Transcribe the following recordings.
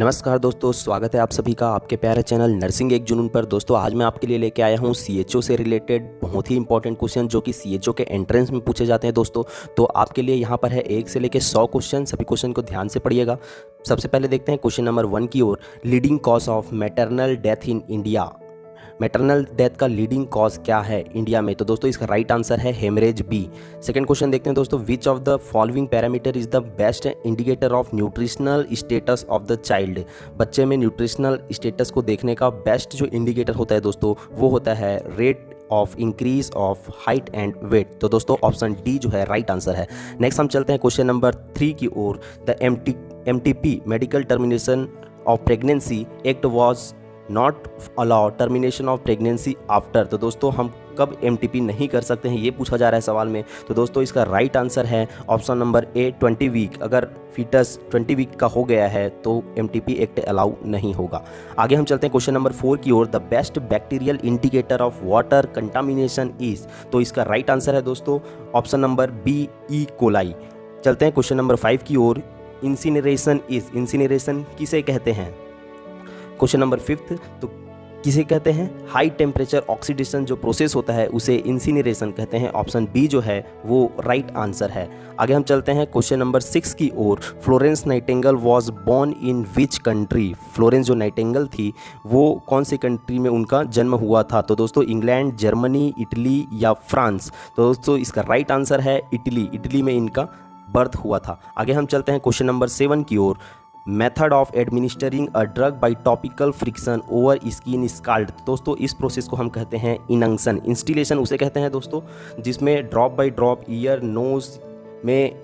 नमस्कार दोस्तों, स्वागत है आप सभी का आपके प्यारे चैनल नर्सिंग एक जुनून पर। दोस्तों आज मैं आपके लिए लेके आया हूँ सीएचओ से रिलेटेड बहुत ही इंपॉर्टेंट क्वेश्चन जो कि सीएचओ के एंट्रेंस में पूछे जाते हैं दोस्तों। तो आपके लिए यहाँ पर है 1 से लेकर 100 क्वेश्चन, सभी क्वेश्चन को ध्यान से पढ़िएगा। सबसे पहले देखते हैं क्वेश्चन नंबर 1 की ओर। Leading cause of maternal death in India. Maternal death का लीडिंग कॉज क्या है इंडिया में? तो दोस्तों इसका राइट आंसर है हेमरेज बी। सेकंड क्वेश्चन देखते हैं दोस्तों। Which of the following parameter is the best indicator of nutritional status of the child. बच्चे में न्यूट्रिशनल स्टेटस को देखने का बेस्ट जो इंडिकेटर होता है दोस्तों वो होता है rate of increase of height and weight. तो दोस्तों ऑप्शन डी जो है राइट आंसर है। नेक्स्ट हम चलते हैं क्वेश्चन नंबर 3 की ओर। The MTP medical termination of pregnancy act was not allow termination of pregnancy after. तो दोस्तों हम कब MTP नहीं कर सकते हैं ये पूछा जा रहा है सवाल में। तो दोस्तों इसका राइट आंसर है ऑप्शन नंबर ए 20 वीक। अगर फीटस 20 वीक का हो गया है तो MTP एक्ट अलाउ नहीं होगा। आगे हम चलते हैं क्वेश्चन नंबर 4 की ओर। The best bacterial indicator of water contamination is. तो इसका राइट आंसर है दोस्तों option number B E coli. चलते हैं क्वेश्चन नंबर 5 की ओर। Incineration is. इंसिनरेशन किसे कहते हैं? क्वेश्चन नंबर 5 तो किसे कहते हैं? हाई टेम्परेचर ऑक्सीडेशन जो प्रोसेस होता है उसे इंसिनरेशन कहते हैं। ऑप्शन बी जो है वो राइट आंसर है। आगे हम चलते हैं क्वेश्चन नंबर 6 की ओर। Florence Nightingale was born in which country. Florence जो नाइटिंगेल थी वो कौन सी कंट्री में उनका जन्म हुआ था? तो दोस्तों इंग्लैंड, जर्मनी, इटली या फ्रांस। तो दोस्तों इसका राइट आंसर है इटली। इटली में इनका बर्थ हुआ था। आगे हम चलते हैं क्वेश्चन नंबर 7 की ओर। Method of administering a drug by topical friction over skin scald. दोस्तों इस प्रोसेस को हम कहते हैं इनंक्शन। इंस्टिलेशन उसे कहते हैं दोस्तों जिसमें drop by drop ear nose में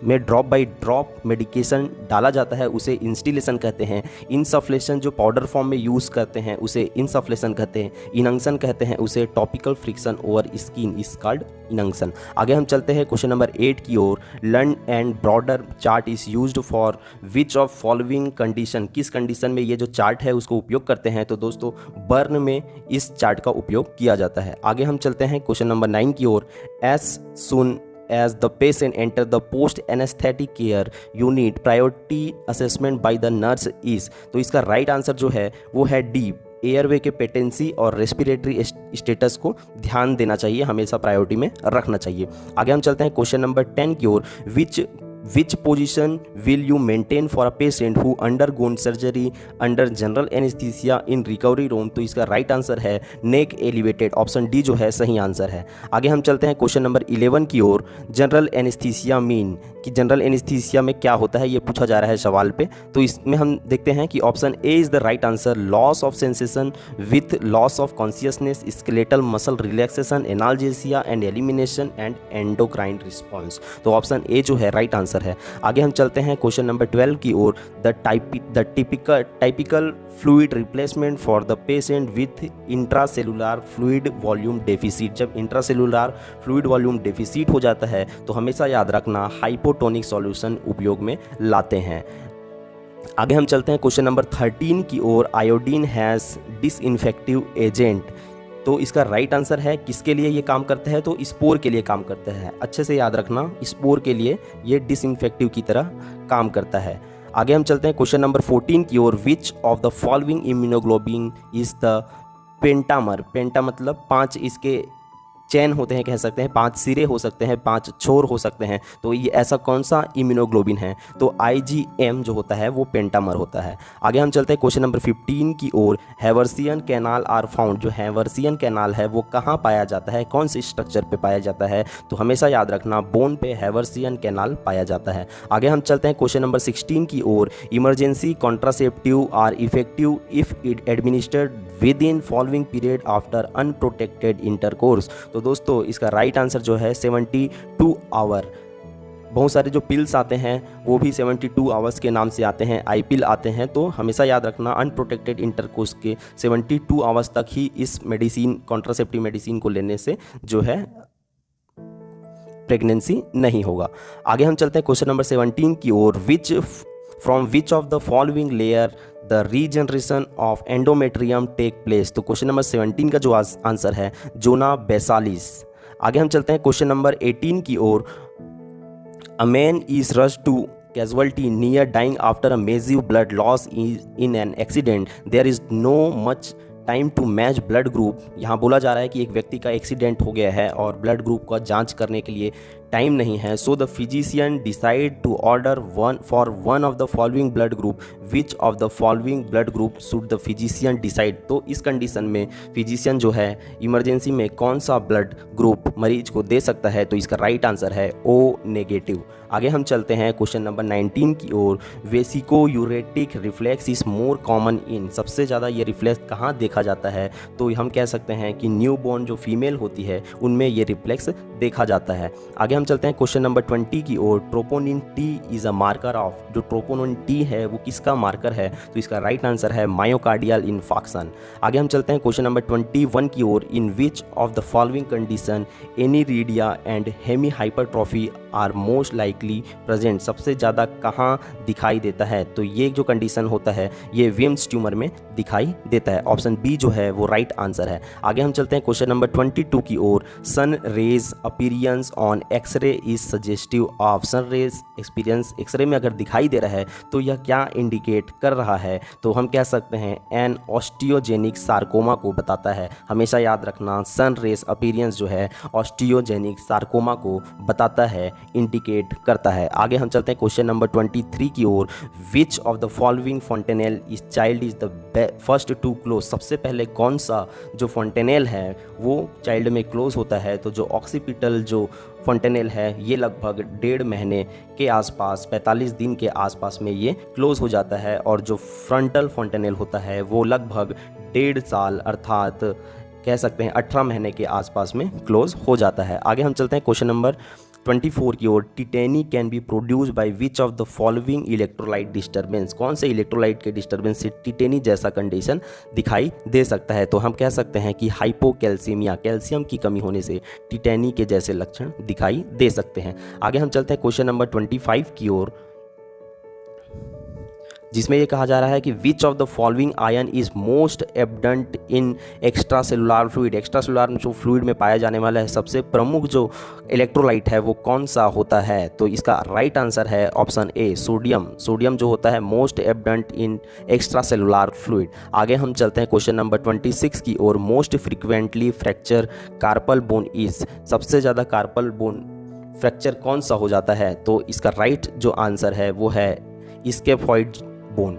ड्रॉप बाई ड्रॉप मेडिकेशन डाला जाता है उसे इंस्टिलेशन कहते हैं। इनसफ्लेशन जो पाउडर फॉर्म में यूज़ करते हैं उसे इनसफ्लेशन कहते हैं। इनंक्शन कहते हैं उसे topical friction over skin is called inunction. आगे हम चलते हैं क्वेश्चन नंबर 8 की ओर। Lund and Browder chart is used for which of following condition. किस कंडीशन में ये जो चार्ट है उसको उपयोग करते हैं? तो दोस्तों बर्न में इस चार्ट का उपयोग किया जाता है। आगे हम चलते हैं क्वेश्चन नंबर 9 की ओर। As soon as the patient enter the post anesthetic care unit priority assessment by the nurse is। तो इसका राइट आंसर जो है वो है डी। एयरवे के पेटेंसी और रेस्पिरेटरी स्टेटस को ध्यान देना चाहिए, हमेशा प्रायोरिटी में रखना चाहिए। आगे हम चलते हैं क्वेश्चन नंबर 10 की ओर। Which position will you maintain for a patient who undergone surgery under general anesthesia in recovery room? तो इसका राइट आंसर है नेक एलिवेटेड। ऑप्शन डी जो है सही आंसर है। आगे हम चलते हैं क्वेश्चन नंबर 11 की ओर। जनरल एनेस्थीसिया मीन कि जनरल एनेस्थीसिया में क्या होता है ये पूछा जा रहा है सवाल पे। तो इसमें हम देखते हैं कि option A is the right answer. Loss of sensation with loss of consciousness, skeletal muscle relaxation, analgesia and elimination and endocrine response. तो ऑप्शन ए जो है राइट आंसर है। आगे हम चलते हैं क्वेश्चन नंबर 12 की ओर। The typical fluid replacement for the patient with intracellular fluid volume deficit. जब इंट्रासेलुलर फ्लूइड वॉल्यूम डेफिसिट हो जाता है तो हमेशा याद रखना हाइपोटोनिक सॉल्यूशन उपयोग में लाते हैं। आगे हम चलते हैं क्वेश्चन नंबर 13 की ओर। Iodine has disinfective agent. तो इसका राइट आंसर है किसके लिए ये काम करता है? तो स्पोर के लिए काम करता है। अच्छे से याद रखना स्पोर के लिए ये डिसइंफेक्टिव की तरह काम करता है। आगे हम चलते हैं क्वेश्चन नंबर 14 की ओर। Which of the following immunoglobin is the pentamer. Penta मतलब 5 इसके चैन होते हैं, कह सकते हैं 5 सिरे हो सकते हैं, 5 छोर हो सकते हैं। तो ये ऐसा कौन सा इम्यूनोग्लोबिन है? तो IgM जो होता है वो पेंटामर होता है। आगे हम चलते हैं क्वेश्चन नंबर 15 की ओर। Haversian canal are found. जो हैवर्सियन कैनाल है वो कहाँ पाया जाता है, कौन से स्ट्रक्चर पे पाया जाता है? तो हमेशा याद रखना बोन पे हैवर्सियन कैनाल पाया जाता है। आगे हम चलते हैं क्वेश्चन नंबर 16 की ओर। Emergency contraceptive are effective if it administered within following period after unprotected intercourse. तो दोस्तों इसका राइट आंसर जो है 72 आवर। बहुत सारे जो पिल्स आते हैं वो भी 72 आवर्स के नाम से आते हैं, आई पिल आते हैं। तो हमेशा याद रखना अनप्रोटेक्टेड इंटरकोर्स के 72 आवर्स तक ही इस मेडिसिन कॉन्ट्रासेप्टिव मेडिसिन को लेने से जो है प्रेगनेंसी नहीं होगा। आगे हम चलते हैं क्वेश्चन नंबर 17 की ओर। From which of the following layer the regeneration of endometrium take place. तो क्वेश्चन नंबर 17 का जो आंसर है जोना बेसालिस। आगे हम चलते हैं क्वेश्चन नंबर 18 की ओर। A man is rush to casualty near dying after a massive blood loss in an accident, there is no much time to match blood group. यहाँ बोला जा रहा है कि एक व्यक्ति का एक्सीडेंट हो गया है और ब्लड ग्रुप का जांच करने के लिए टाइम नहीं है। So the physician decide to order one of the following blood group, which of the following blood group should the physician decide. तो इस कंडीशन में फिजिशियन जो है इमरजेंसी में कौन सा ब्लड ग्रुप मरीज को दे सकता है, तो इसका राइट आंसर है ओ नेगेटिव। आगे हम चलते हैं क्वेश्चन नंबर 19 की ओर। Vesico ureteric reflex is more common in, सबसे ज़्यादा ये रिफ्लेक्स कहाँ देखा जाता है, तो हम कह सकते हैं कि न्यूबॉर्न जो फीमेल होती है उनमें ये रिफ्लेक्स देखा जाता है। आगे हम चलते हैं क्वेश्चन नंबर 20 की ओर। Troponin T is a marker of, जो ट्रोपोनिन टी है वो किसका मार्कर है, तो इसका राइट आंसर है मायोकार्डियल इन्फार्क्शन। आगे हम चलते हैं क्वेश्चन नंबर 21 की ओर। In which of the following condition aniridia and hemihypertrophy are most likely present, सबसे ज़्यादा कहाँ दिखाई देता है, तो ये जो कंडीशन होता है ये विम्स ट्यूमर में दिखाई देता है। ऑप्शन बी जो है वो राइट आंसर है। आगे हम चलते हैं क्वेश्चन नंबर 22 की ओर। Sun rays appearance on x ray is suggestive of, sun rays experience x ray में अगर दिखाई दे रहा है तो यह क्या इंडिकेट कर रहा है, तो हम कह सकते हैं एन ऑस्टियोजेनिक सार्कोमा को बताता है। हमेशा याद रखना सन रेज अपीरियंस जो है ऑस्टियोजेनिक सार्कोमा को बताता है, इंडिकेट करता है। आगे हम चलते हैं क्वेश्चन नंबर 23 की ओर। Which of the following fontanelle is child is the first to close, सबसे पहले कौन सा जो फॉन्टेनेल है वो चाइल्ड में क्लोज होता है, तो जो ऑक्सीपिटल जो फॉन्टेनेल है ये लगभग 1.5 महीने के आसपास 45 दिन के आसपास में ये क्लोज हो जाता है, और जो फ्रंटल फॉन्टेनेल होता है वो लगभग 1.5 साल अर्थात कह सकते हैं 18 महीने के आसपास में क्लोज हो जाता है। आगे हम चलते हैं क्वेश्चन नंबर 24 की ओर। Tetany can be produce by which of the following electrolyte disturbance, कौन से इलेक्ट्रोलाइट के डिस्टर्बेंस से टिटेनी जैसा कंडीशन दिखाई दे सकता है, तो हम कह सकते हैं कि हाइपोकैल्सीमिया, कैल्शियम की कमी होने से टिटेनी के जैसे लक्षण दिखाई दे सकते हैं। आगे हम चलते हैं क्वेश्चन नंबर 25 की ओर, जिसमें ये कहा जा रहा है कि which of the following ion is most abundant in extracellular fluid, extracellular जो फ्लूइड में पाया जाने वाला है सबसे प्रमुख जो इलेक्ट्रोलाइट है वो कौन सा होता है, तो इसका राइट आंसर है ऑप्शन ए सोडियम। सोडियम जो होता है most abundant in extracellular fluid. आगे हम चलते हैं क्वेश्चन नंबर 26 की ओर। Most frequently fracture carpal bone is, सबसे ज़्यादा कार्पल बोन फ्रैक्चर कौन सा हो जाता है, तो इसका राइट जो आंसर है वो है स्कैफोइड बोन।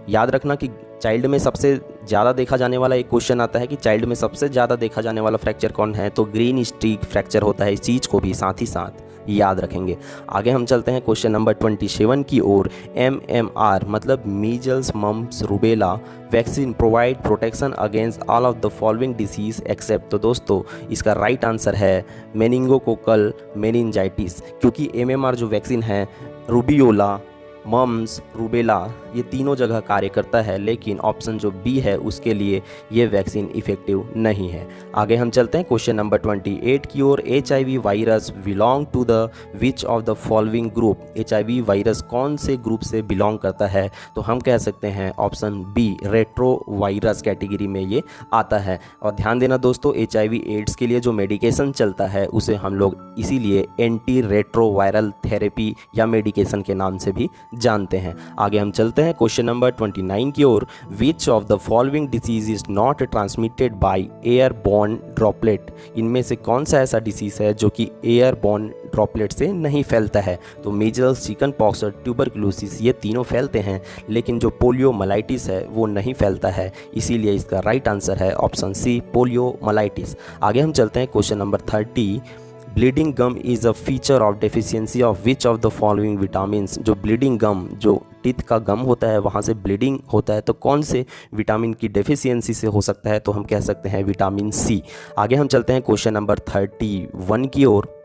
याद रखना कि चाइल्ड में सबसे ज़्यादा देखा जाने वाला एक क्वेश्चन आता है कि चाइल्ड में सबसे ज़्यादा देखा जाने वाला फ्रैक्चर कौन है, तो ग्रीन स्ट्रीक फ्रैक्चर होता है। इस चीज़ को भी साथ ही साथ याद रखेंगे। आगे हम चलते हैं क्वेश्चन नंबर 27 की ओर। MMR मतलब measles mumps rubella vaccine provide protection against all of the following disease except, तो दोस्तों इसका राइट आंसर है मेनिंगोकोकल मेनिंजाइटिस, क्योंकि MMR जो वैक्सीन है रूबियोला मम्स रूबेला ये तीनों जगह कार्य करता है, लेकिन ऑप्शन जो बी है उसके लिए ये वैक्सीन इफेक्टिव नहीं है। आगे हम चलते हैं क्वेश्चन नंबर 28 की ओर। HIV virus belong to the which of the following group, HIV virus कौन से ग्रुप से बिलोंग करता है, तो हम कह सकते हैं option B retro virus category में ये आता है। और ध्यान देना दोस्तों HIV एड्स के लिए जो मेडिकेशन चलता है उसे हम लोग इसीलिए एंटी रेट्रो वायरल थेरेपी या मेडिकेशन के नाम से भी जानते हैं। आगे हम चलते हैं क्वेश्चन नंबर 29 की ओर। Which of the following disease is not transmitted by airborne droplet, इनमें से कौन सा ऐसा डिसीज है जो कि एयरबॉर्न ड्रॉपलेट से नहीं फैलता है, तो मीजल्स चिकन पॉक्स और ट्यूबरकुलोसिस ये तीनों फैलते हैं, लेकिन जो पोलियोमाइलाइटिस है वो नहीं फैलता है, इसीलिए इसका राइट आंसर है ऑप्शन सी पोलियोमाइलाइटिस। आगे हम चलते हैं question number 30। Bleeding gum is a feature of deficiency of which of the following vitamins, जो ब्लीडिंग गम जो टीथ का गम होता है वहाँ से ब्लीडिंग होता है, तो कौन से विटामिन की डेफिशिएंसी से हो सकता है, तो हम कह सकते हैं विटामिन सी। आगे हम चलते हैं क्वेश्चन नंबर 31 की ओर।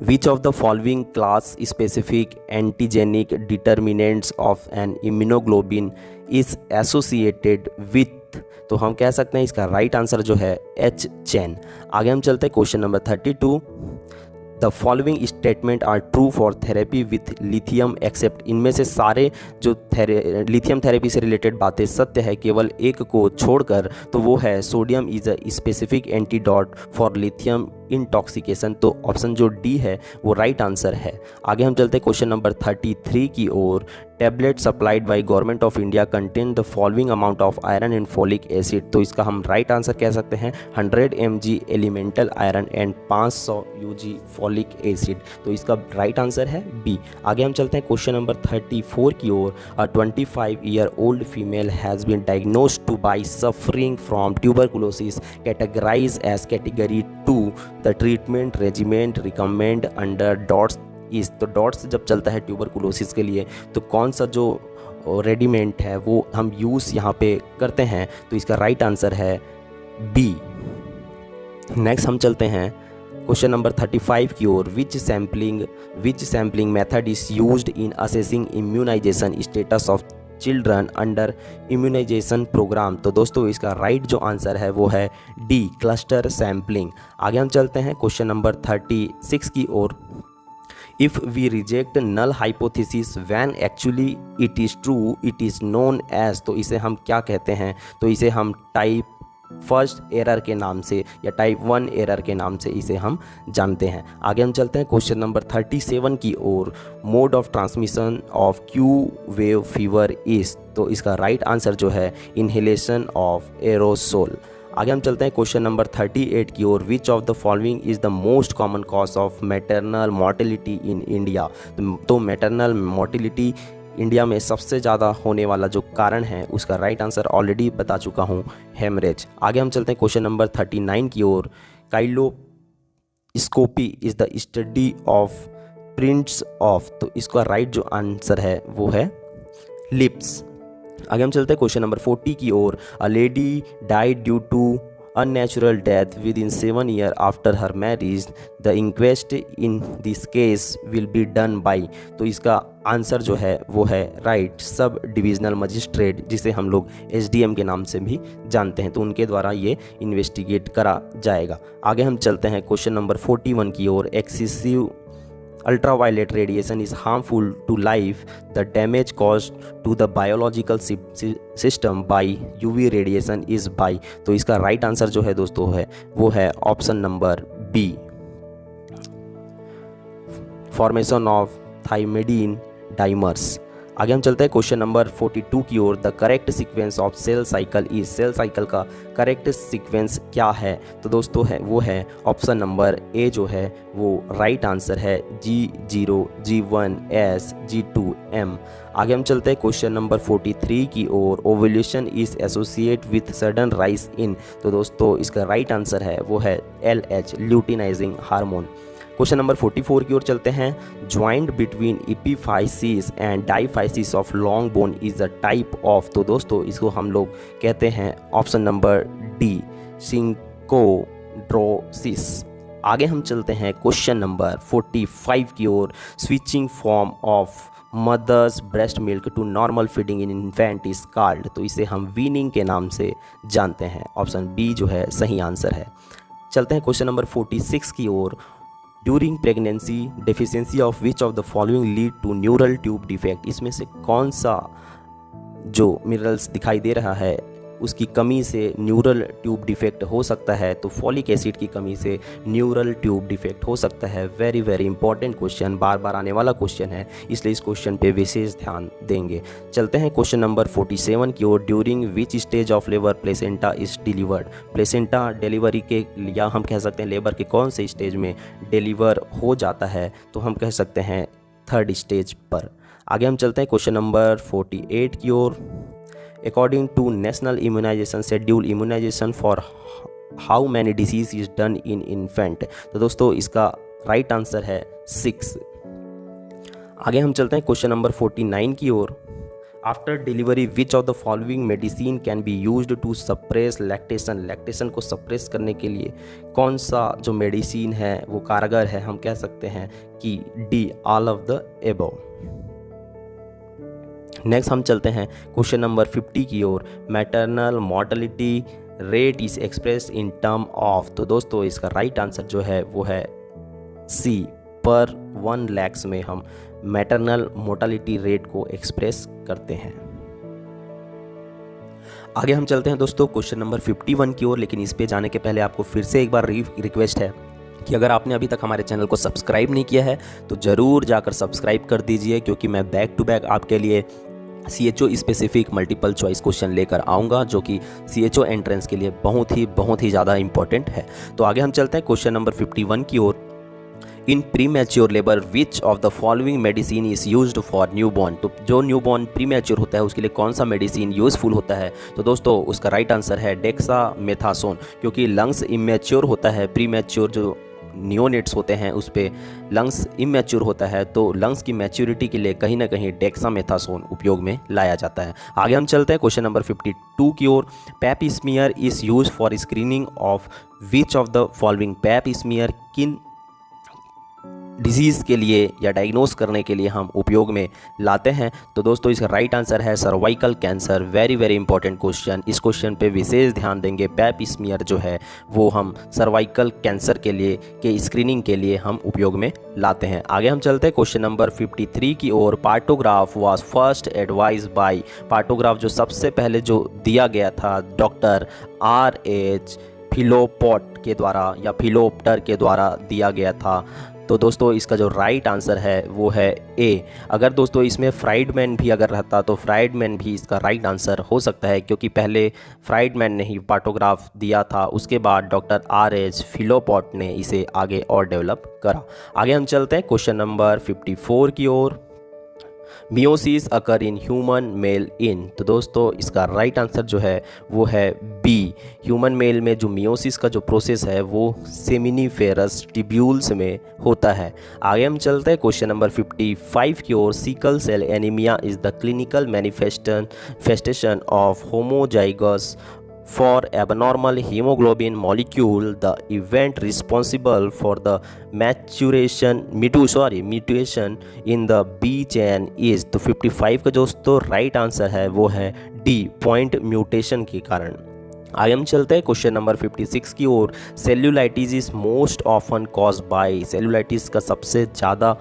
Which of the following class specific antigenic determinants of an immunoglobin is associated with, तो हम कह सकते हैं इसका राइट आंसर जो है H चेन। आगे हम चलते हैं question number 32। The following statement are true for therapy with lithium except, इनमें से सारे जो लिथियम थेरेपी से रिलेटेड बातें सत्य है, केवल एक को छोड़कर, तो वो है sodium is a specific antidote for lithium intoxication. तो ऑप्शन जो डी है वो राइट आंसर है। आगे हम चलते हैं क्वेश्चन नंबर 33 की ओर। Tablet supplied by government of India contain the following amount of iron and folic acid, तो इसका हम राइट आंसर कह सकते हैं 100 mg elemental iron and 500 ug folic acid, तो इसका राइट आंसर है बी। आगे हम चलते हैं क्वेश्चन नंबर 34 की ओर। A 25-year-old female has been diagnosed to by suffering from tuberculosis categorize as category 2, the treatment regimen recommend under DOTS is, तो डॉट्स जब चलता है ट्यूबरकुलोसिस के लिए तो कौन सा जो रेडिमेंट है वो हम यूज़ यहाँ पे करते हैं, तो इसका राइट आंसर है बी। नेक्स्ट हम चलते हैं क्वेश्चन नंबर 35 की ओर। Which sampling method is used in assessing immunisation status of children under immunisation programme, तो दोस्तों इसका राइट जो आंसर है वो है डी, क्लस्टर सैम्पलिंग। आगे हम चलते हैं क्वेश्चन नंबर 36 की ओर। If we reject null hypothesis when actually it is true, it is known as, तो इसे हम क्या कहते हैं, तो इसे हम टाइप फर्स्ट एरर के नाम से या टाइप 1 एरर के नाम से इसे हम जानते हैं। आगे हम चलते हैं क्वेश्चन नंबर 37 की ओर। Mode of transmission of Q wave fever is, तो इसका राइट आंसर जो है इनहेलेशन ऑफ एरोसोल। आगे हम चलते हैं क्वेश्चन नंबर 38 की ओर। Which of the following is the most common cause of maternal mortality in India, तो मैटरनल मोर्टेलिटी इंडिया में सबसे ज़्यादा होने वाला जो कारण है उसका राइट आंसर ऑलरेडी बता चुका हूँ, हेमरेज। आगे हम चलते हैं क्वेश्चन नंबर 39 की ओर। Cheiloscopy is the study of prints of, तो इसका राइट जो आंसर है वो है लिप्स। आगे हम चलते हैं क्वेश्चन नंबर 40 की ओर। A lady died due to unnatural death within 7 years after her marriage, the inquest in this case will be done by, तो इसका आंसर जो है वो है राइट, सब डिविजनल मजिस्ट्रेट, जिसे हम लोग SDM के नाम से भी जानते हैं, तो उनके द्वारा ये इन्वेस्टिगेट करा जाएगा। आगे हम चलते हैं क्वेश्चन नंबर 41 की ओर। Excessive ultraviolet radiation is harmful to life, the damage caused to the biological system by UV radiation is by, तो इसका राइट आंसर जो है दोस्तों है वो है option number B, formation of thymidine dimers. आगे हम चलते हैं क्वेश्चन नंबर 42 की ओर। The correct sequence of cell cycle is, cell cycle का करेक्ट सीक्वेंस क्या है, तो दोस्तों है वो है ऑप्शन नंबर ए जो है वो राइट आंसर है G0 G1 S G2 M। आगे हम चलते हैं क्वेश्चन नंबर 43 की ओर। Ovulation is associate with sudden rise in, तो दोस्तों इसका राइट आंसर है वो है LH luteinising hormone. Question number 44 की ओर चलते हैं। Joint between epiphysis and diaphysis of long bone is a type of, तो दोस्तों इसको हम लोग कहते हैं ऑप्शन नंबर डी, सिंकोड्रोसिस। आगे हम चलते हैं क्वेश्चन नंबर 45 की ओर। Switching form of mother's breast milk to normal feeding in infant is called, तो इसे हम वीनिंग के नाम से जानते हैं, ऑप्शन बी जो है सही आंसर है। चलते हैं क्वेश्चन नंबर 46 की ओर। During pregnancy deficiency of which of the following lead to neural tube defect, इसमें से कौन सा जो मिनरल्स दिखाई दे रहा है उसकी कमी से न्यूरल ट्यूब डिफेक्ट हो सकता है, तो फॉलिक एसिड की कमी से न्यूरल ट्यूब डिफेक्ट हो सकता है। वेरी वेरी इंपॉर्टेंट क्वेश्चन, बार बार आने वाला क्वेश्चन है, इसलिए इस क्वेश्चन पे विशेष ध्यान देंगे। चलते हैं क्वेश्चन नंबर 47 की ओर। During which stage of labour placenta is delivered, placenta delivery के या हम कह सकते हैं लेबर के कौन से स्टेज में डिलीवर हो जाता है, तो हम कह सकते हैं 3rd स्टेज पर। आगे हम चलते हैं क्वेश्चन नंबर 48 की ओर। According to National Immunization Schedule, immunization for how many disease is done in infant, तो दोस्तों इसका राइट आंसर है 6। आगे हम चलते हैं क्वेश्चन नंबर 49 की ओर। After delivery which of the following medicine can be used to suppress lactation, lactation को सप्रेस करने के लिए कौन सा जो मेडिसिन है वो कारगर है, हम कह सकते हैं कि D, all of the above. Next हम चलते हैं क्वेश्चन नंबर 50 की ओर। Maternal mortality rate is express in term of, तो दोस्तों इसका राइट आंसर जो है वो है सी पर 1 lakhs में हम मैटरनल मोर्टालिटी रेट को एक्सप्रेस करते हैं। आगे हम चलते हैं दोस्तों क्वेश्चन नंबर 51 की ओर, लेकिन इस पे जाने के पहले आपको फिर से एक बार रिक्वेस्ट है कि अगर आपने अभी तक हमारे चैनल को सब्सक्राइब नहीं किया है तो ज़रूर जाकर सब्सक्राइब कर दीजिए, क्योंकि मैं बैक टू बैक आपके लिए CHO specific multiple choice question लेकर आऊँगा, जो कि CHO एंट्रेंस के लिए बहुत ही ज़्यादा इंपॉर्टेंट है। तो आगे हम चलते हैं क्वेश्चन नंबर 51 की ओर। In premature labour which of the following medicine is used for newborn. तो जो न्यूबॉर्न प्री मैच्योर होता है उसके लिए कौन सा मेडिसिन यूज़फुल होता है? तो दोस्तों उसका राइट आंसर है डेक्सामेथासोन, क्योंकि लंग्स इमेच्योर होता है। प्री मैच्योर जो नियोनेट्स होते हैं उस पे लंग्स इमेच्योर होता है, तो लंग्स की मैच्योरिटी के लिए कहीं ना कहीं डेक्सामेथासोन उपयोग में लाया जाता है। आगे हम चलते हैं क्वेश्चन नंबर 52 की ओर। Pap smear is use for screening of which of the following. Pap smear किन डिजीज़ के लिए या डायग्नोस करने के लिए हम उपयोग में लाते हैं? तो दोस्तों इसका राइट आंसर है cervical cancer. Very important question, इस क्वेश्चन पे विशेष ध्यान देंगे। पैप स्मीयर जो है वो हम सर्वाइकल कैंसर के लिए के स्क्रीनिंग के लिए हम उपयोग में लाते हैं। आगे हम चलते हैं क्वेश्चन नंबर 53 की ओर। Partograph was first advise by. Partograph जो सबसे पहले जो दिया गया था डॉक्टर R.H. फिलोपोट के द्वारा या फिलोप्टर के द्वारा दिया गया था। तो दोस्तों इसका जो राइट आंसर है वो है ए। अगर दोस्तों इसमें फ्राइडमैन भी अगर रहता तो फ्राइडमैन भी इसका राइट आंसर हो सकता है, क्योंकि पहले फ्राइडमैन ने ही पार्टोग्राफ दिया था, उसके बाद डॉक्टर R.H. फिलोपोट ने इसे आगे और डेवलप करा। आगे हम चलते हैं क्वेश्चन नंबर 54 की ओर। Meiosis occur in human male in. तो दोस्तों इसका राइट आंसर जो है वो है बी। ह्यूमन मेल में जो मियोसिस का जो प्रोसेस है वो सेमिनिफेरस ट्यूब्यूल्स में होता है। आगे हम चलते हैं क्वेश्चन नंबर 55 की ओर। Sickle cell anaemia is the clinical manifestation of homozygous for abnormal hemoglobin molecule, the event responsible for the mutation in the B chain is। तो 55 का जो दोस्तों राइट आंसर है वो है डी, पॉइंट म्यूटेशन के कारण। आगे हम चलते हैं क्वेश्चन नंबर 56 की ओर। Cellulitis is most often cause by. Cellulitis का सबसे ज़्यादा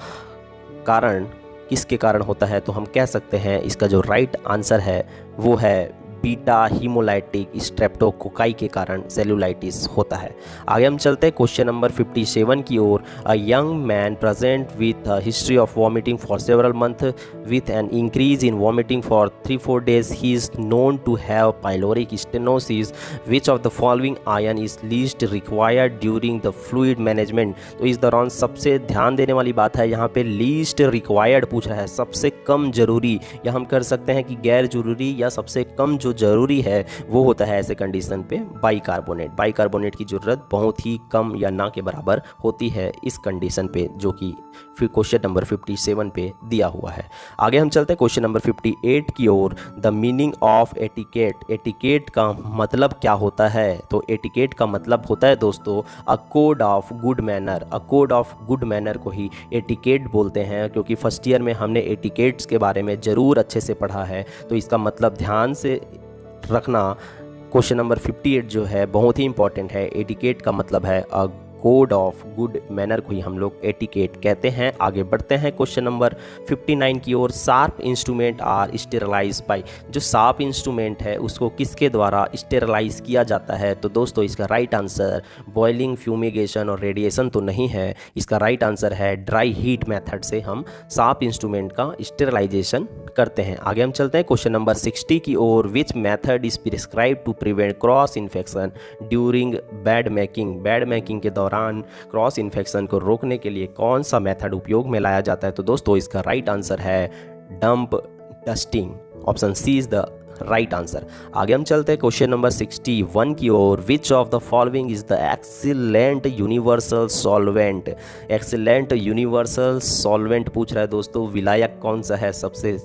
कारण किसके कारण होता है? तो हम कह सकते हैं इसका जो राइट आंसर है वो है बीटा हीमोलाइटिक स्ट्रेप्टोकोकाई के कारण सेल्यूलाइटिस होता है। आगे हम चलते हैं क्वेश्चन नंबर 57 की ओर। A young man present with history of vomiting for several month with an increase in vomiting for 3-4 days he is known to have pyloric stenosis. Which of the following ion is least required during the fluid management. तो इस दौरान सबसे ध्यान देने वाली बात है, यहाँ पे लीस्ट रिक्वायर्ड पूछ रहा है, सबसे कम जरूरी, या हम कर सकते हैं कि गैर जरूरी या सबसे कम जो जरूरी है वो होता है ऐसे कंडीशन पे बाइकार्बोनेट। बाइकार्बोनेट की ज़रूरत बहुत ही कम या ना के बराबर होती है इस कंडीशन पे, जो कि फिर क्वेश्चन नंबर 57 पे दिया हुआ है। आगे हम चलते हैं क्वेश्चन नंबर 58 की ओर। The meaning of etiquette. Etiquette का मतलब क्या होता है? तो एटिकेट का मतलब होता है दोस्तों a code of good manner. A code of good manner को ही एटिकेट बोलते हैं, क्योंकि फर्स्ट ईयर में हमने एटिकेट्स के बारे में ज़रूर अच्छे से पढ़ा है। तो इसका मतलब ध्यान से रखना। क्वेश्चन नंबर 58 जो है बहुत ही इंपॉर्टेंट है। एटिकेट का मतलब है a code of good manner को ही हम लोग एटिकेट कहते हैं। आगे बढ़ते हैं क्वेश्चन नंबर 59 की ओर। Sharp instrument are sterilise by. जो शार्प इंस्ट्रूमेंट है उसको किसके द्वारा स्टेरलाइज किया जाता है? तो दोस्तों इसका राइट आंसर बॉइलिंग, फ्यूमिगेशन और रेडिएशन तो नहीं है। इसका राइट आंसर है ड्राई हीट मेथड से हम शार्प इंस्ट्रूमेंट का स्टेरलाइजेशन करते हैं। आगे हम चलते हैं क्वेश्चन नंबर 60 की ओर। Which method is prescribe to prevent cross infection during bed making. Bed making के दौरान क्रॉस इन्फेक्शन को रोकने के लिए कौन सा मेथड उपयोग में लाया जाता है? तो दोस्तों इसका राइट आंसर है damp dusting. Option C is the right answer. आगे हम चलते हैं क्वेश्चन नंबर 61 की ओर। Which of the following is the excellent universal solvent. Excellent universal solvent पूछ रहा है दोस्तों, विलायक कौन सा है, सबसे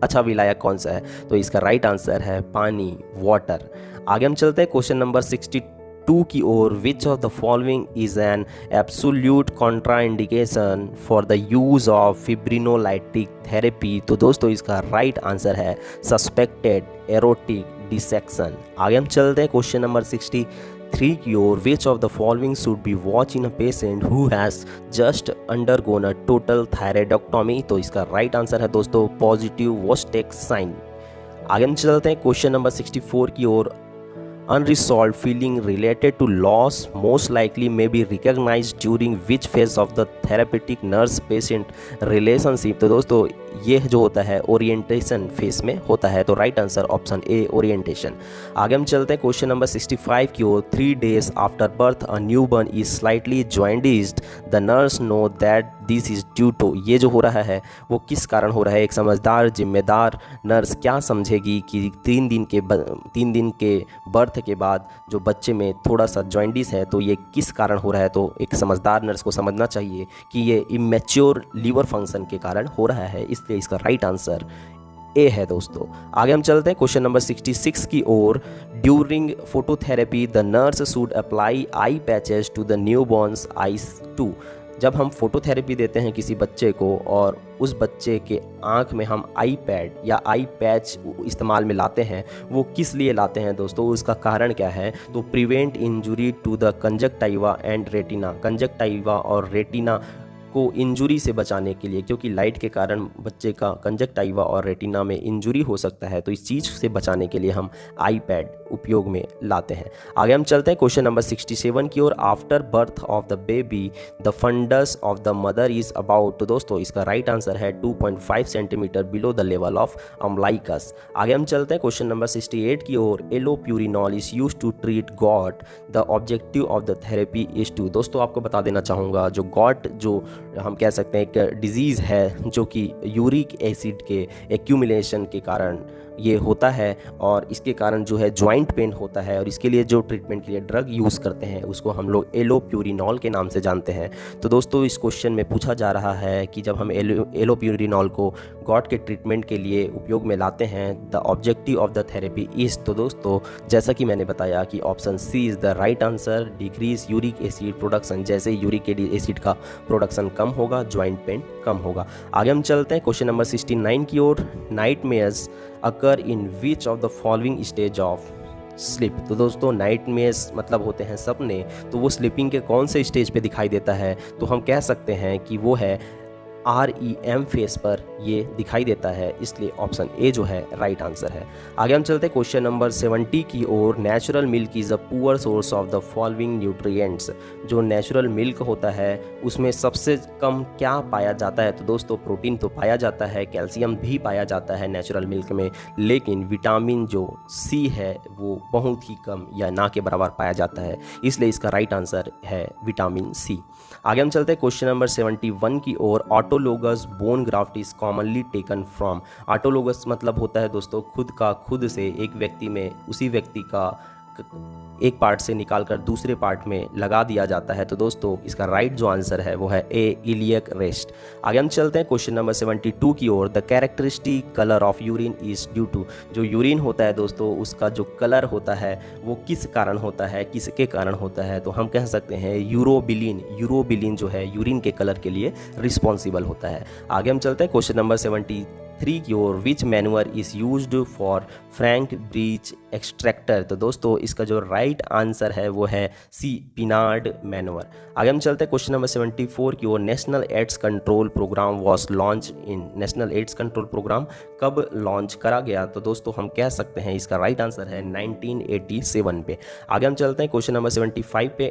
अच्छा विलायक कौन सा है? तो इसका राइट आंसर है पानी, वाटर। आगे हम चलते हैं क्वेश्चन नंबर 62 की ओर। Which of the following is an absolute contraindication for the use of fibrinolytic therapy. तो दोस्तों इसका राइट आंसर है सस्पेक्टेड एरोटिक डिसेक्शन। आगे हम चलते हैं क्वेश्चन नंबर 63 73 की ओर which of the following should be watch in a patient who has just undergone a total thyroidectomy. तो इसका राइट आंसर है दोस्तों पॉजिटिव वोस्टेक्स साइन। आगे हम चलते हैं क्वेश्चन नंबर 64 की ओर। Unresolved feeling related to loss most likely may be recognized during which phase of the therapeutic nurse patient relationship। तो दोस्तों ये जो होता है ओरिएंटेशन फेस में होता है। तो right answer option A orientation. आगे हम चलते हैं क्वेश्चन नंबर 65 की ओर। 3 days after birth a newborn is slightly jaundiced, the nurse know that this is due to. ये जो हो रहा है वो किस कारण हो रहा है? एक समझदार जिम्मेदार नर्स क्या समझेगी कि 3 दिन के बर्थ के बाद जो बच्चे में थोड़ा सा जॉइंटिस है तो ये किस कारण हो रहा है? तो एक समझदार नर्स को समझना चाहिए कि ये इमेच्योर लीवर फंक्शन के कारण हो रहा है, इसलिए इसका राइट आंसर ए है दोस्तों। आगे हम चलते हैं क्वेश्चन नंबर 66 की ओर। During phototherapy the nurse should apply eye patches to the newborn's eyes to. जब हम फोटोथेरेपी देते हैं किसी बच्चे को और उस बच्चे के आँख में हम आई पैड या आई पैच इस्तेमाल में लाते हैं, वो किस लिए लाते हैं दोस्तों? उसका कारण क्या है? तो prevent injury to the conjunctiva and retina. Conjunctiva और रेटिना को इंजुरी से बचाने के लिए, क्योंकि लाइट के कारण बच्चे का कंजक्टाइवा और रेटिना में इंजुरी हो सकता है, तो इस चीज़ से बचाने के लिए हम आई पैड उपयोग में लाते हैं। आगे हम चलते हैं क्वेश्चन नंबर 67 की ओर। After birth of the baby the fundus of the mother is about. तो दोस्तों इसका राइट आंसर है 2.5 centimetre below the level of umbilicus. आगे हम चलते हैं क्वेश्चन नंबर 68 की ओर। Allopurinol is use to treat gout, the objective of the therapy is to. दोस्तों आपको बता देना चाहूँगा, जो गॉट जो हम कह सकते हैं एक डिजीज़ है जो कि यूरिक एसिड के एक्यूमुलेशन के कारण ये होता है, और इसके कारण जो है जॉइंट पेन होता है, और इसके लिए जो ट्रीटमेंट के लिए ड्रग यूज़ करते हैं उसको हम लोग एलोप्यूरिनॉल के नाम से जानते हैं। तो दोस्तों इस क्वेश्चन में पूछा जा रहा है कि जब हम एलोप्यूरिनॉल को गॉट के ट्रीटमेंट के लिए उपयोग में लाते हैं, the objective of the therapy is. तो दोस्तों जैसा कि मैंने बताया कि option C is the right answer. Decrease uric acid production, जैसे यूरिक एसिड का प्रोडक्शन कम होगा, जॉइंट पेन कम होगा। आगे हम चलते हैं क्वेश्चन नंबर 69 की ओर। Nightmares occur in which of the following stage of sleep. तो दोस्तों नाइटमेयर्स मतलब होते हैं सपने, तो वो स्लीपिंग के कौन से स्टेज पे दिखाई देता है? तो हम कह सकते हैं कि वो है REM फेस पर ये दिखाई देता है, इसलिए ऑप्शन ए जो है राइट आंसर है। आगे हम चलते हैं क्वेश्चन नंबर 70 की ओर। Natural milk is a poor source of the following nutrients. जो नेचुरल मिल्क होता है उसमें सबसे कम क्या पाया जाता है? तो दोस्तों प्रोटीन तो पाया जाता है, कैल्शियम भी पाया जाता है नेचुरल मिल्क में, लेकिन विटामिन जो सी है वो बहुत ही कम या ना के बराबर पाया जाता है, इसलिए इसका राइट आंसर है विटामिन सी। आगे हम चलते हैं क्वेश्चन नंबर 71 की ओर। Autologous bone graft is commonly taken from. Autologous मतलब होता है दोस्तों खुद का खुद से, एक व्यक्ति में उसी व्यक्ति का एक पार्ट से निकालकर दूसरे पार्ट में लगा दिया जाता है। तो दोस्तों इसका राइट जो आंसर है वो है ए इलियक रेस्ट। आगे हम चलते हैं क्वेश्चन नंबर 72 की ओर। The characteristic colour of urine is due to. जो यूरिन होता है दोस्तों उसका जो कलर होता है वो किस कारण होता है, किसके कारण होता है? तो हम कह सकते हैं यूरोबिलिन। यूरोबिलिन जो है यूरिन के कलर के लिए रिस्पॉन्सिबल होता है। आगे हम चलते हैं क्वेश्चन नंबर 73 की ओर। Which manoeuvre is used for frank breech extractor. तो दोस्तों इसका जो राइट आंसर है वो है सी पिनार्ड मैनुअर। आगे हम चलते हैं क्वेश्चन नंबर 74 की ओर। National AIDS control programme was launch in. National AIDS control programme कब लॉन्च करा गया? तो दोस्तों हम कह सकते हैं इसका राइट आंसर है 1987 पे। आगे हम चलते हैं क्वेश्चन नंबर 75 पे।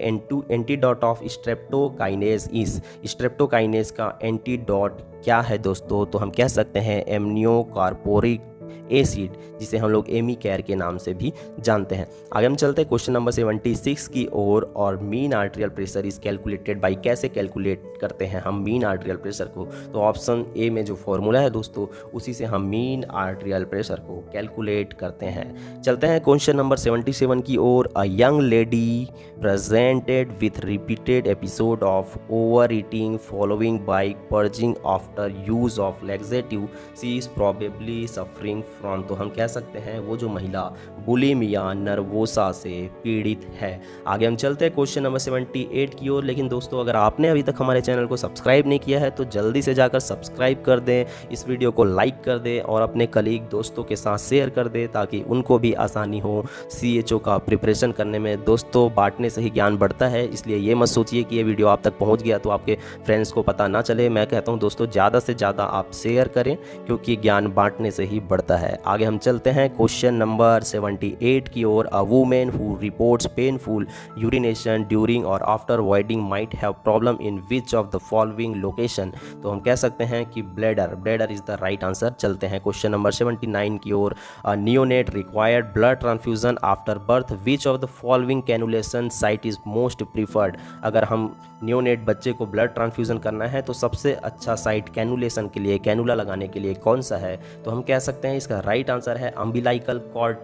Antidote of streptokinase is. Streptokinase का एंटीडोट क्या है दोस्तों? तो हम कह सकते हैं एमनियोकार्पोरिक एसिड, जिसे हम लोग एमी कैर के नाम से भी जानते हैं। आगे हम चलते हैं क्वेश्चन नंबर 76 की ओर। और mean arterial pressure is calculated by. कैसे कैलकुलेट करते हैं हम मीन आर्टेरियल प्रेशर को? तो ऑप्शन ए में जो फॉर्मूला है दोस्तों उसी से हम मीन आर्टेरियल प्रेशर को कैलकुलेट करते हैं। चलते हैं क्वेश्चन नंबर 77 की ओर। A young lady presented with repeated episode of over eating following by purging after use of laxative. She is probably suffering suffering from, तो हम कह सकते हैं वो जो महिला बुलिमिया नर्वोसा से पीड़ित है। आगे हम चलते हैं क्वेश्चन नंबर 78 की ओर। लेकिन दोस्तों अगर आपने अभी तक हमारे चैनल को सब्सक्राइब नहीं किया है तो जल्दी से जाकर सब्सक्राइब कर दें, इस वीडियो को लाइक कर दें और अपने कलीग दोस्तों के साथ शेयर कर दें ताकि उनको भी आसानी हो CHO का प्रिपरेशन करने में। दोस्तों बांटने से ही ज्ञान बढ़ता है, इसलिए ये मत सोचिए कि ये वीडियो आप तक पहुंच गया तो आपके फ्रेंड्स को पता ना चले। मैं कहता हूं दोस्तों ज़्यादा से ज़्यादा आप शेयर करें क्योंकि ज्ञान बांटने से ही बढ़ता है। आगे हम चलते हैं क्वेश्चन नंबर 78 की ओर। A women who reports painful urination during और after voiding might have problem in which of the following location, तो हम कह सकते हैं कि bladder is the right answer. चलते हैं क्वेश्चन नंबर 79 की ओर। A neonate required blood transfusion after birth, which of the following cannulation site is most preferred. अगर हम नियोनेट बच्चे को ब्लड ट्रांसफ्यूजन करना है तो सबसे अच्छा साइट कैनुलेशन के लिए, कैनुला लगाने के लिए कौन सा है, तो हम कह सकते हैं इसका राइट आंसर है अम्बिलाइकल कॉर्ड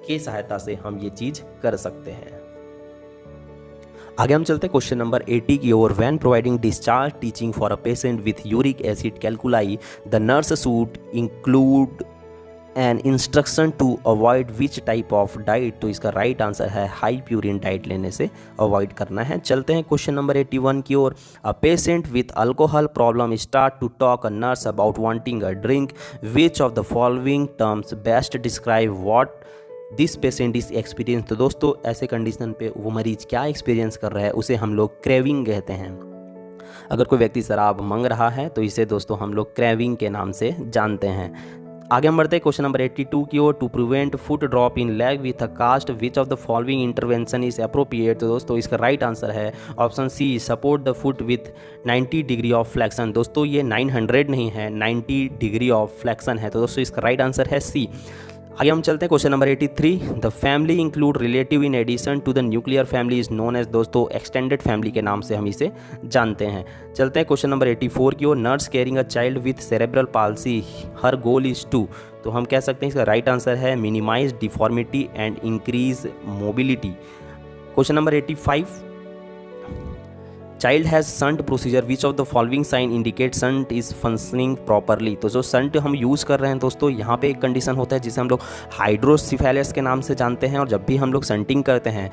की सहायता से हम ये चीज़ कर सकते हैं। आगे हम चलते हैं क्वेश्चन नंबर 80 की ओर। When providing discharge teaching for a patient with uric acid calculi, the nurse should include an instruction to avoid which type of diet, तो इसका राइट आंसर है हाई प्यूरिन डाइट लेने से अवॉइड करना है। चलते हैं क्वेश्चन नंबर 81 की ओर। A patient with alcohol problem start to talk a nurse about wanting a drink, which of the following terms best describe what this patient is experience, तो दोस्तों ऐसे कंडीशन पे वो मरीज क्या एक्सपीरियंस कर रहा है उसे हम लोग क्रेविंग कहते हैं। अगर कोई व्यक्ति शराब मांग रहा है तो इसे दोस्तों हम लोग क्रेविंग के नाम से जानते हैं। आगे हम बढ़ते हैं क्वेश्चन नंबर 82 की ओर। To prevent foot drop in leg with a cast, which of the following intervention is appropriate, तो दोस्तों इसका राइट आंसर है option C support the foot with 90 degree of flexion. दोस्तों ये 900 नहीं है, 90 डिग्री ऑफ फ्लेक्शन है, तो दोस्तों इसका राइट आंसर है सी। आगे हम चलते हैं question number 83। The family include relative in addition to the nuclear family is known as, दोस्तों एक्सटेंडेड फैमिली के नाम से हम इसे जानते हैं। चलते हैं क्वेश्चन नंबर 84 की ओर। Nurse caring a child with cerebral palsy, her goal is to, तो हम कह सकते हैं इसका राइट आंसर है minimise deformity and increase mobility. Question number 85। Child has shunt procedure, which of the following sign indicate shunt is functioning properly, तो जो shunt हम यूज़ कर रहे हैं दोस्तों यहाँ पे एक कंडीशन होता है जिसे हम लोग हाइड्रोसिफेलस के नाम से जानते हैं। और जब भी हम लोग संटिंग करते हैं,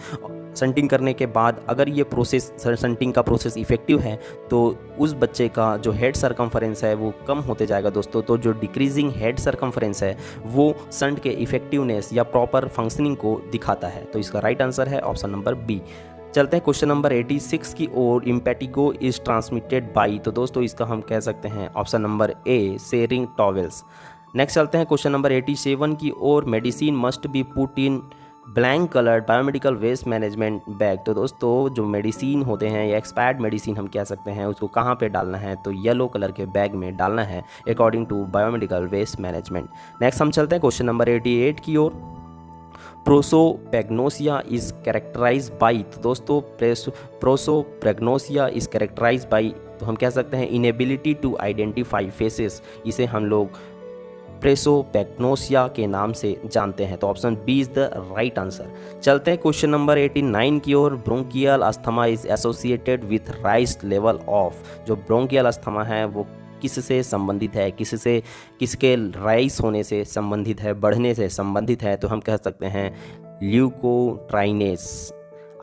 संटिंग करने के बाद अगर ये प्रोसेस, संटिंग का प्रोसेस इफेक्टिव है तो उस बच्चे का जो हेड सरकमफरेंस है वो कम होते जाएगा दोस्तों। तो जो डिक्रीजिंग हेड सरकमफरेंस है वो संट के इफेक्टिवनेस या प्रॉपर फंक्शनिंग को दिखाता है, तो इसका राइट आंसर है ऑप्शन नंबर बी। चलते हैं क्वेश्चन नंबर 86 की ओर। इम्पेटिगो इज ट्रांसमिटेड बाई, तो दोस्तों इसका हम कह सकते हैं option number A sharing towels. Next चलते हैं क्वेश्चन नंबर 87 की ओर। Medicine must be put in blank coloured biomedical waste management bag, तो दोस्तों जो मेडिसिन होते हैं या एक्सपायर्ड मेडिसिन हम कह सकते हैं उसको कहाँ पे डालना है, तो येलो कलर के बैग में डालना है according to biomedical waste management. Next हम चलते हैं क्वेश्चन नंबर 88 की ओर। प्रोसोपैग्नोसिया इज कैरेक्टराइज बाई, तो दोस्तों प्रोसोपैग्नोसिया इज कैरेक्टराइज बाई, तो हम कह सकते हैं इनेबिलिटी टू आइडेंटिफाई फेसेस, इसे हम लोग प्रोसोपैग्नोसिया के नाम से जानते हैं, तो option B is the right answer. चलते हैं क्वेश्चन नंबर 89 की ओर। Bronchial asthma is associated with rise level of, जो ब्रोंकियल अस्थमा है वो किससे संबंधित है, किसके राइस होने से संबंधित है, बढ़ने से संबंधित है, तो हम कह सकते हैं ल्यूकोट्राइनेस।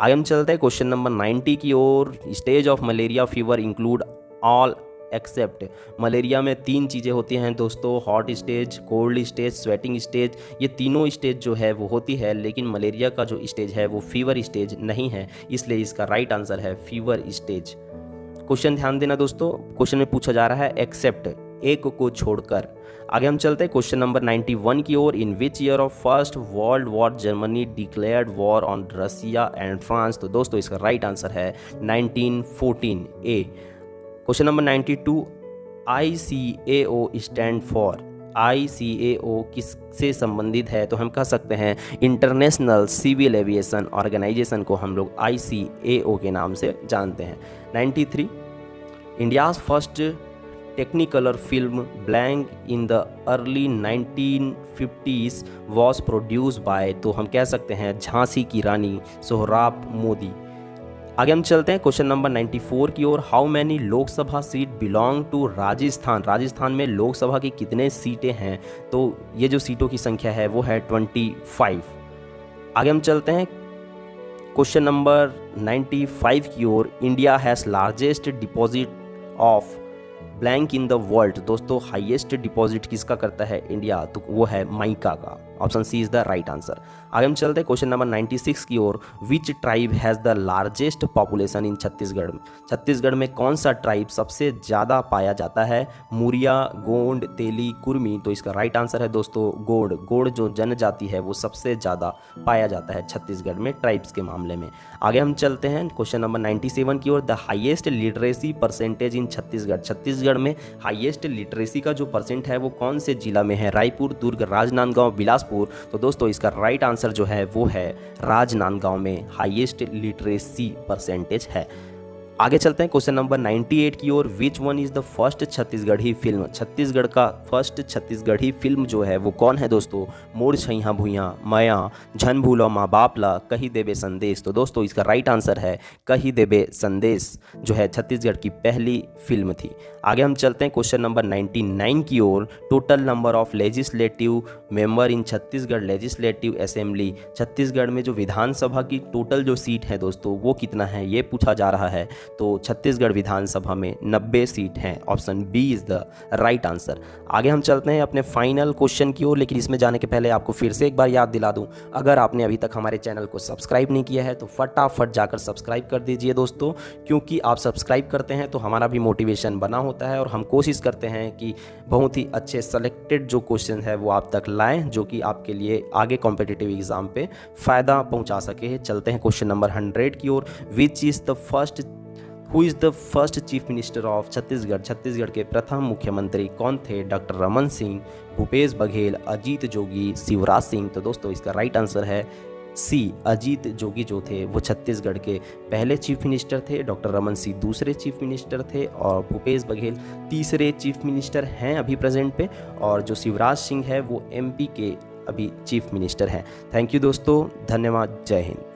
आगे हम चलते हैं क्वेश्चन नंबर 90 की ओर। Stage of malaria fever include all except, malaria में 3 चीज़ें होती हैं दोस्तों, hot stage, cold stage, sweating stage. ये तीनों स्टेज जो है वो होती है, लेकिन मलेरिया का जो स्टेज है वो फीवर स्टेज नहीं है, इसलिए इसका राइट आंसर है फीवर स्टेज। क्वेश्चन ध्यान देना दोस्तों, क्वेश्चन में पूछा जा रहा है एक्सेप्ट, एक को छोड़कर। आगे हम चलते हैं क्वेश्चन नंबर 91 की ओर। In which year of first world war Germany declared war on Russia and France, तो दोस्तों इसका राइट आंसर है 1914 A. Question number 92। ICAO stand for, ICAO किससे संबंधित है, तो हम कह सकते हैं इंटरनेशनल सिविल एविएशन ऑर्गेनाइजेशन को हम लोग ICAO के नाम से जानते हैं। 93। India's first Technicolor film blank in the early 1950s was produce by, तो हम कह सकते हैं झांसी की रानी सोहराब मोदी। आगे हम चलते हैं क्वेश्चन नंबर 94 की ओर। How many Lok Sabha seat belong to Rajasthan. Rajasthan में लोकसभा की कितने सीटें हैं? तो ये जो सीटों की संख्या है वो है 25। आगे हम चलते हैं क्वेश्चन नंबर 95 की ओर। India has largest deposit of blank in the world. दोस्तों हाईएस्ट डिपॉजिट किसका करता है इंडिया? तो वो है माइका का। Option C is the right answer. आगे हम चलते हैं क्वेश्चन नंबर 96 की ओर। Which tribe has the largest population in Chhattisgarh. Chhattisgarh में कौन सा ट्राइब सबसे ज़्यादा पाया जाता है? मुरिया, गोंड, तेली, कुर्मी। तो इसका राइट आंसर है दोस्तों गोंड। गोंड जो जनजाति है वो सबसे ज़्यादा पाया जाता है छत्तीसगढ़ में ट्राइब्स के मामले में। आगे हम चलते हैं क्वेश्चन नंबर 97 की ओर। The highest literacy percentage in Chhattisgarh. Chhattisgarh में हाईएस्ट लिटरेसी का जो परसेंट है वो कौन से जिला में है? रायपुर, दुर्ग, राजनांदगांव, बिलासपुर। तो दोस्तों इसका राइट आंसर जो है वो है राजनांदगांव में हाईएस्ट लिटरेसी परसेंटेज है। आगे चलते हैं क्वेश्चन नंबर 98 की ओर। Which one is the first Chhattisgarhi film. Chhattisgarh का फर्स्ट छत्तीसगढ़ी फिल्म जो है वो कौन है दोस्तों? मोर छैया भुइयाँ, मया, झन भूलो माँ बाप ला, कही देबे संदेश। तो दोस्तों इसका राइट आंसर है कही देबे संदेश, जो है छत्तीसगढ़ की पहली फिल्म थी। आगे हम चलते हैं क्वेश्चन नंबर 99 की ओर। Total number of legislative member in Chhattisgarh legislative assembly. Chhattisgarh में जो विधानसभा की टोटल जो सीट है दोस्तों वो कितना है ये पूछा जा रहा है। तो छत्तीसगढ़ विधानसभा में 90 सीट हैं। Option B is the right answer. आगे हम चलते हैं अपने फाइनल क्वेश्चन की ओर, लेकिन इसमें जाने के पहले आपको फिर से एक बार याद दिला दूं, अगर आपने अभी तक हमारे चैनल को सब्सक्राइब नहीं किया है तो फटाफट जाकर सब्सक्राइब कर दीजिए दोस्तों, क्योंकि आप सब्सक्राइब करते हैं तो हमारा भी मोटिवेशन बना होता है और हम कोशिश करते हैं कि बहुत ही अच्छे सेलेक्टेड जो क्वेश्चन है वो आप तक लाएँ, जो कि आपके लिए आगे कॉम्पिटिटिव एग्जाम पे फ़ायदा पहुँचा सके। चलते हैं क्वेश्चन नंबर 100 की ओर। Which is the first who is the first chief minister of Chhattisgarh. Chhattisgarh के प्रथम मुख्यमंत्री कौन थे? डॉक्टर रमन सिंह, भूपेश बघेल, अजीत जोगी, शिवराज सिंह। तो दोस्तों इसका राइट आंसर है सी, अजीत जोगी जो थे वो छत्तीसगढ़ के पहले चीफ मिनिस्टर थे। डॉक्टर रमन सिंह दूसरे चीफ मिनिस्टर थे और भूपेश बघेल तीसरे चीफ मिनिस्टर हैं अभी प्रेजेंट पे, और जो शिवराज सिंह है वो एमपी के अभी चीफ मिनिस्टर हैं। थैंक यू दोस्तों, धन्यवाद, जय हिंद।